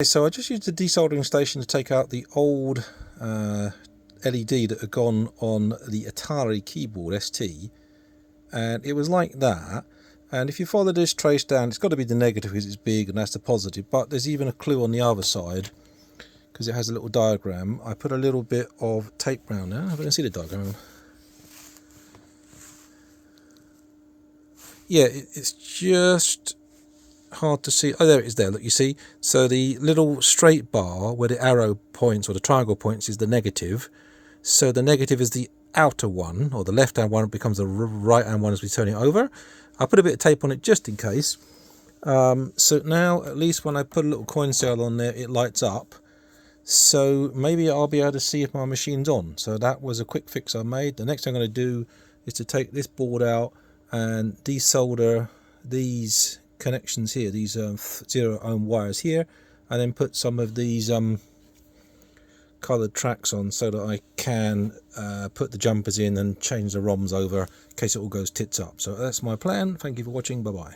So I just used the desoldering station to take out the old LED that had gone on the Atari keyboard ST, and it was like that. And if you follow this trace down, it's got to be the negative because it's big, and that's the positive, but there's even a clue on the other side because it has a little diagram. I put a little bit of tape round there. If I can see the diagram. Yeah, it's just hard to see. Oh, there it is there. Look, you see? So the little straight bar where the arrow points or the triangle points is the negative. So the negative is the outer one, or the left-hand one becomes the right-hand one as we turn it over. I put a bit of tape on it just in case. So now, at least when I put a little coin cell on there, it lights up. So maybe I'll be able to see if my machine's on. So that was a quick fix I made. The next thing I'm going to do is to take this board out and desolder these connections here, these 0 ohm wires here, and then put some of these coloured tracks on so that I can put the jumpers in and change the ROMs over in case it all goes tits up. So that's my plan. Thank you for watching. Bye bye.